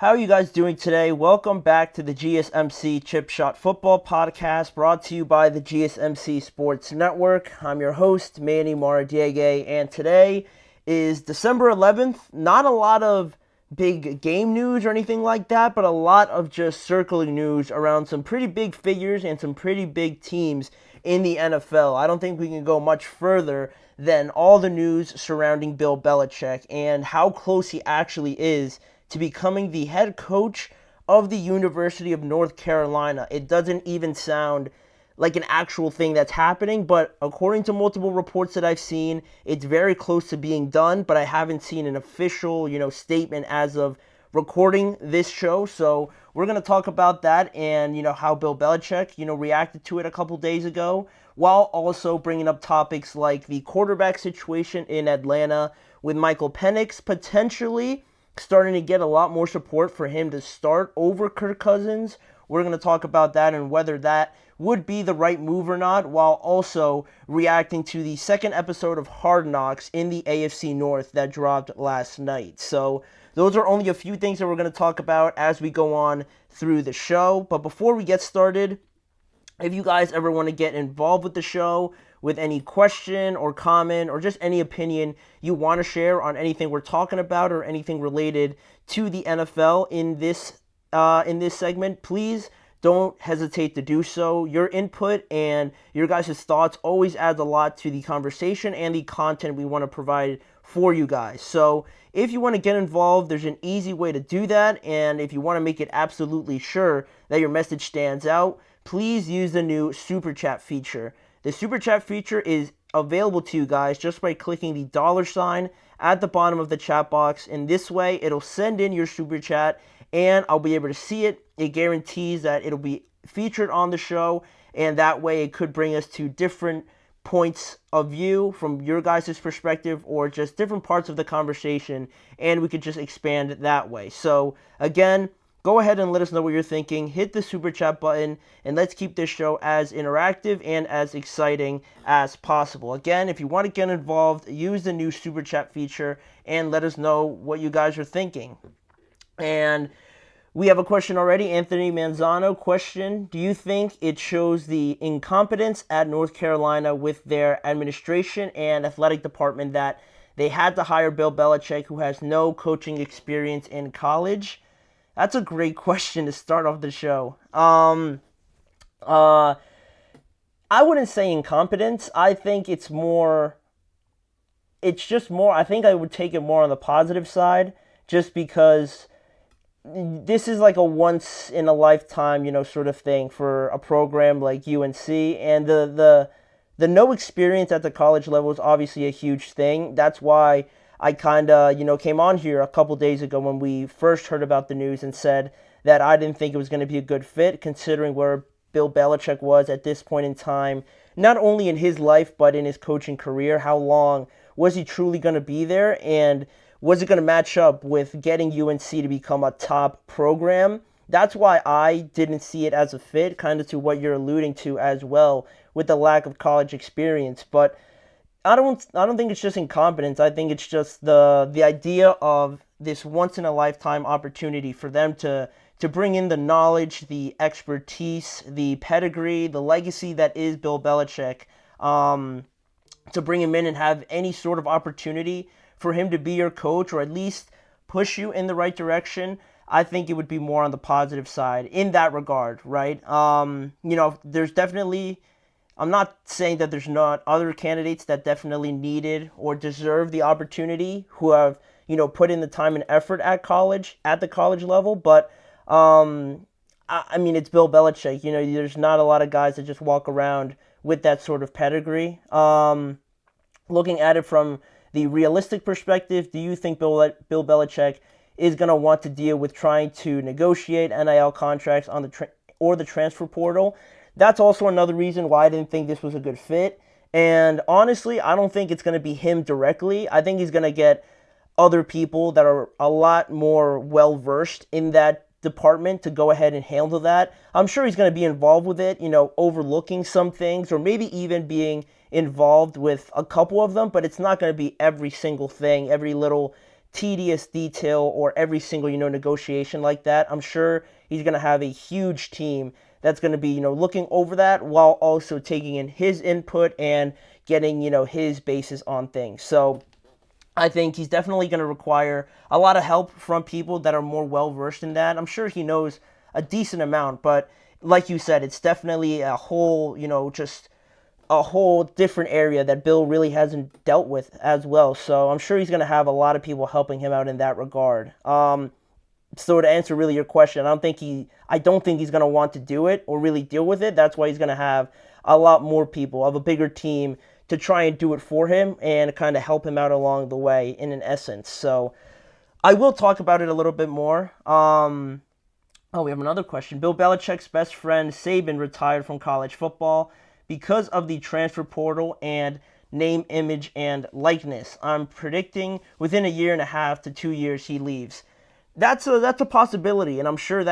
How are you guys doing today? Welcome back to the GSMC Chip Shot Football Podcast, brought to you by the GSMC Sports Network. I'm your host, Manny Maradiege, and today is December 11th. Not a lot of big game news or anything like that, but a lot of just circling news around some pretty big figures and some pretty big teams in the NFL. I don't think we can go much further than all the news surrounding Bill Belichick and how close he actually is to becoming the head coach of the University of North Carolina. It doesn't even sound like an actual thing that's happening, but according to multiple reports that I've seen, it's very close to being done, but I haven't seen an official, statement as of recording this show. So we're going to talk about that and, how Bill Belichick, reacted to it a couple days ago, while also bringing up topics like the quarterback situation in Atlanta with Michael Penix potentially starting to get a lot more support for him to start over Kirk Cousins. We're going to talk about that and whether that would be the right move or not, while also reacting to the second episode of Hard Knocks in the AFC North that dropped last night. So those are only a few things that we're going to talk about as we go on through the show. But before we get started, if you guys ever want to get involved with the show, with any question or comment or just any opinion you want to share on anything we're talking about or anything related to the NFL in this segment, please don't hesitate to do so. Your input and your guys' thoughts always adds a lot to the conversation and the content we want to provide for you guys. So if you want to get involved, there's an easy way to do that. And if you want to make it absolutely sure that your message stands out, please use the new Super Chat feature. The Super Chat feature is available to you guys just by clicking the $ at the bottom of the chat box. In this way, it'll send in your Super Chat, and I'll be able to see it. It guarantees that it'll be featured on the show, and that way it could bring us to different points of view from your guys' perspective or just different parts of the conversation, and we could just expand it that way. So, again, go ahead and let us know what you're thinking. Hit the Super Chat button, and let's keep this show as interactive and as exciting as possible. Again, if you want to get involved, use the new Super Chat feature and let us know what you guys are thinking. And we have a question already. Anthony Manzano question: do you think it shows the incompetence at North Carolina with their administration and athletic department that they had to hire Bill Belichick, who has no coaching experience in college? That's a great question to start off the show. I wouldn't say incompetence. I think I think I would take it more on the positive side, just because this is like a once in a lifetime, sort of thing for a program like UNC, and the no experience at the college level is obviously a huge thing. That's why I kind of, came on here a couple days ago when we first heard about the news and said that I didn't think it was going to be a good fit, considering where Bill Belichick was at this point in time, not only in his life, but in his coaching career. How long was he truly going to be there? And was it going to match up with getting UNC to become a top program? That's why I didn't see it as a fit, kind of to what you're alluding to as well, with the lack of college experience. But I don't think it's just incompetence. I think it's just the idea of this once in a lifetime opportunity for them to bring in the knowledge, the expertise, the pedigree, the legacy that is Bill Belichick, to bring him in and have any sort of opportunity for him to be your coach or at least push you in the right direction. I think it would be more on the positive side in that regard, right? There's definitely, I'm not saying that there's not other candidates that definitely needed or deserve the opportunity who have, put in the time and effort at the college level. But, I mean, it's Bill Belichick. There's not a lot of guys that just walk around with that sort of pedigree. Looking at it from the realistic perspective, do you think Bill Belichick is going to want to deal with trying to negotiate NIL contracts on the transfer portal? That's also another reason why I didn't think this was a good fit. And honestly, I don't think it's going to be him directly. I think he's going to get other people that are a lot more well-versed in that department to go ahead and handle that. I'm sure he's going to be involved with it, overlooking some things or maybe even being involved with a couple of them, but it's not going to be every single thing, every little tedious detail or every single, negotiation like that. I'm sure he's going to have a huge team that's going to be, looking over that while also taking in his input and getting, his basis on things. So I think he's definitely going to require a lot of help from people that are more well versed in that. I'm sure he knows a decent amount, but like you said, it's definitely a whole, just a whole different area that Bill really hasn't dealt with as well. So I'm sure he's going to have a lot of people helping him out in that regard. So to answer really your question, I don't think he's going to want to do it or really deal with it. That's why he's going to have a lot more people of a bigger team to try and do it for him and kind of help him out along the way in an essence. So I will talk about it a little bit more. We have another question. Bill Belichick's best friend Saban retired from college football because of the transfer portal and name, image, and likeness. I'm predicting within a year and a half to 2 years he leaves. That's a possibility, and I'm sure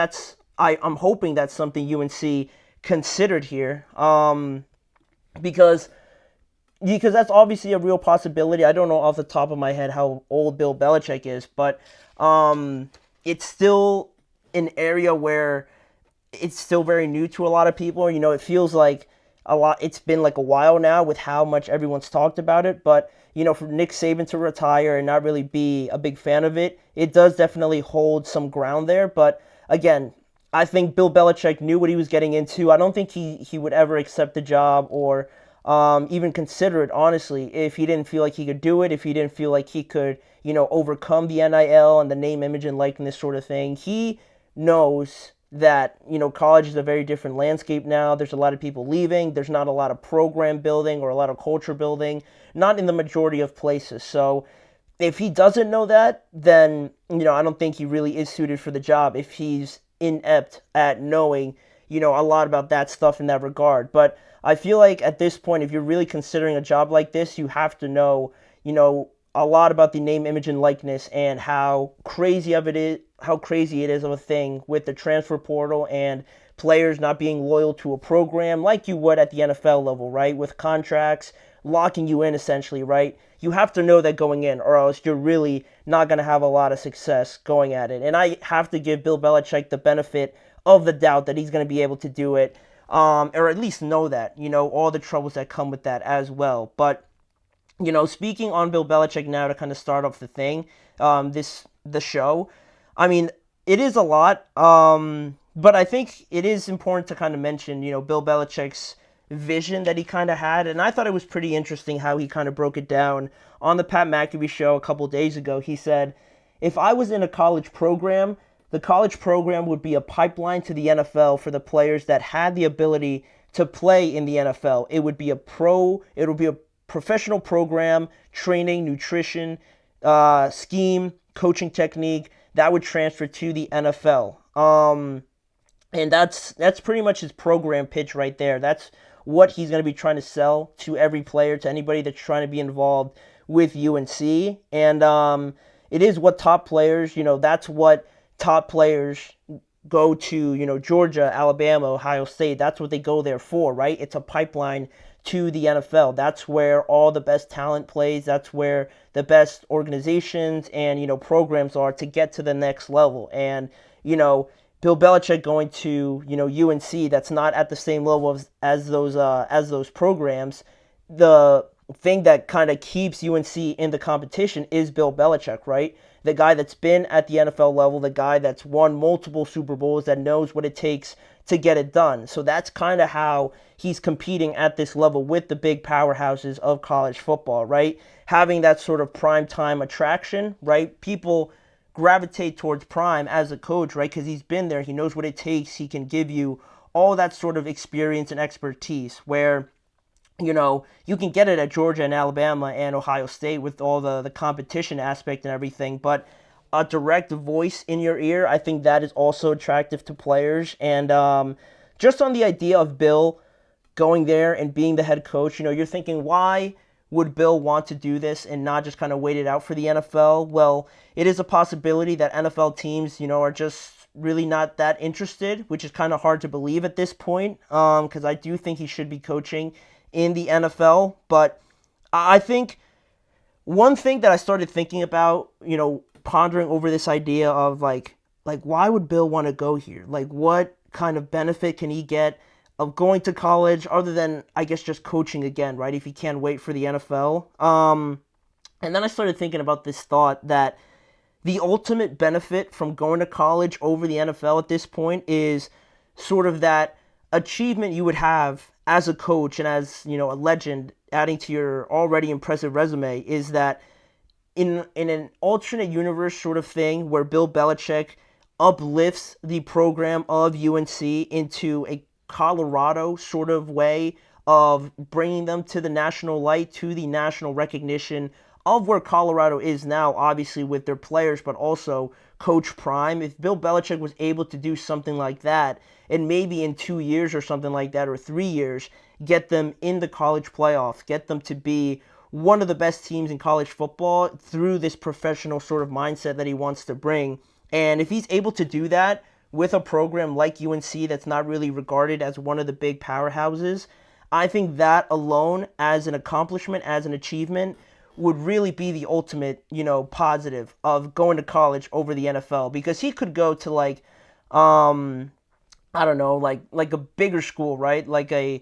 I'm hoping that's something UNC considered here, because that's obviously a real possibility. I don't know off the top of my head how old Bill Belichick is, but it's still an area where it's still very new to a lot of people. It feels like it's been like a while now with how much everyone's talked about it, but for Nick Saban to retire and not really be a big fan of it, it does definitely hold some ground there. But again, I think Bill Belichick knew what he was getting into. I don't think he would ever accept the job or even consider it, honestly, if he didn't feel like he could do it, if he didn't feel like he could, overcome the NIL and the name, image, and likeness sort of thing. He knows that, college is a very different landscape now. There's a lot of people leaving. There's not a lot of program building or a lot of culture building, not in the majority of places. So if he doesn't know that, then, I don't think he really is suited for the job if he's inept at knowing, a lot about that stuff in that regard. But I feel like at this point, if you're really considering a job like this, you have to know, a lot about the name, image, and likeness and how crazy it is of a thing with the transfer portal and players not being loyal to a program like you would at the NFL level, right? With contracts locking you in essentially, right? You have to know that going in, or else you're really not going to have a lot of success going at it. And I have to give Bill Belichick the benefit of the doubt that he's going to be able to do it, or at least know that, all the troubles that come with that as well. But speaking on Bill Belichick now to kind of start off the thing, the show, I mean, it is a lot, but I think it is important to kind of mention, Bill Belichick's vision that he kind of had, and I thought it was pretty interesting how he kind of broke it down on the Pat McAfee show a couple days ago. He said, if I was in a college program, the college program would be a pipeline to the NFL for the players that had the ability to play in the NFL. It would be a professional program, training, nutrition, scheme, coaching technique that would transfer to the NFL. And that's pretty much his program pitch right there. That's what he's going to be trying to sell to every player, to anybody that's trying to be involved with UNC. And it is what top players, that's what top players go to, Georgia, Alabama, Ohio State. That's what they go there for, right? It's a pipeline to the NFL. That's where all the best talent plays. That's where the best organizations and, programs are to get to the next level. And, Bill Belichick going to, UNC, that's not at the same level as those programs. The thing that kind of keeps UNC in the competition is Bill Belichick, right? The guy that's been at the NFL level, the guy that's won multiple Super Bowls, that knows what it takes to get it done. So that's kind of how he's competing at this level with the big powerhouses of college football, right? Having that sort of prime time attraction, right? People gravitate towards Prime as a coach, right? Because he's been there. He knows what it takes. He can give you all that sort of experience and expertise where, you can get it at Georgia and Alabama and Ohio State with all the competition aspect and everything. But a direct voice in your ear, I think that is also attractive to players. And just on the idea of Bill going there and being the head coach, you're thinking, why would Bill want to do this and not just kind of wait it out for the NFL? Well, it is a possibility that NFL teams, are just really not that interested, which is kind of hard to believe at this point, because I do think he should be coaching in the NFL. But I think one thing that I started thinking about, pondering over this idea of like why would Bill want to go here? Like what kind of benefit can he get of going to college other than I guess just coaching again, right? If he can't wait for the NFL. And then I started thinking about this thought that the ultimate benefit from going to college over the NFL at this point is sort of that achievement you would have as a coach and as, you know, a legend adding to your already impressive resume is that in an alternate universe sort of thing where Bill Belichick uplifts the program of UNC into a Colorado sort of way of bringing them to the national light, to the national recognition of where Colorado is now, obviously with their players, but also Coach Prime. If Bill Belichick was able to do something like that, and maybe in 2 years or something like that, or 3 years, get them in the college playoffs, get them to be one of the best teams in college football through this professional sort of mindset that he wants to bring. And if he's able to do that with a program like UNC that's not really regarded as one of the big powerhouses, I think that alone as an accomplishment, as an achievement, would really be the ultimate, you know, positive of going to college over the NFL, because he could go to I don't know, like a bigger school, right? Like a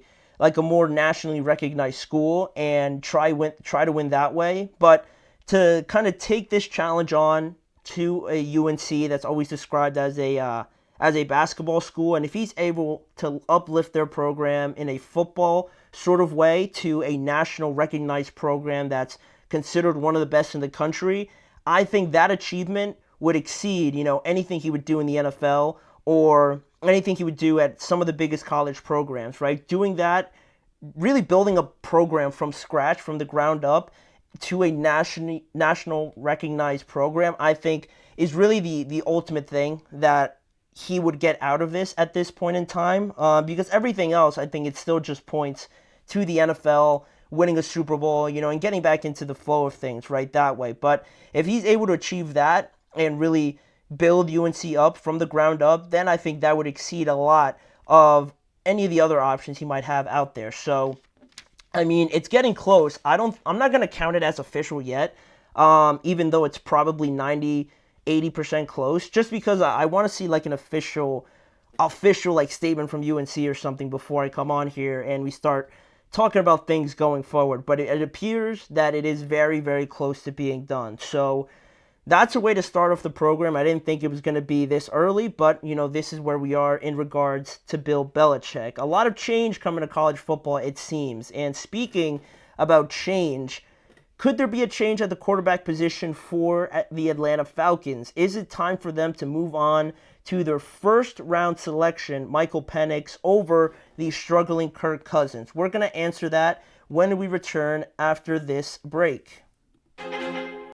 more nationally recognized school and try to win that way. But to kind of take this challenge on to a UNC that's always described as a basketball school, and if he's able to uplift their program in a football sort of way to a national recognized program that's considered one of the best in the country, I think that achievement would exceed, you know, anything he would do in the NFL or anything he would do at some of the biggest college programs, right? Doing that, really building a program from scratch, from the ground up, to a national recognized program, I think is really the ultimate thing that he would get out of this at this point in time. Because everything else, I think it still just points to the NFL winning a Super Bowl, you know, and getting back into the flow of things, right, that way. But if he's able to achieve that and really build UNC up from the ground up, then I think that would exceed a lot of any of the other options he might have out there. So, I mean, it's getting close. I'm not going to count it as official yet, even though it's probably 80% close, just because I want to see like an official like statement from UNC or something before I come on here and we start talking about things going forward. But it appears that it is very, very close to being done. So that's a way to start off the program. I didn't think it was going to be this early, but, you know, this is where we are in regards to Bill Belichick. A lot of change coming to college football, it seems. And speaking about change, could there be a change at the quarterback position for the Atlanta Falcons? Is it time for them to move on to their first round selection, Michael Penix, over the struggling Kirk Cousins? We're going to answer that when we return after this break.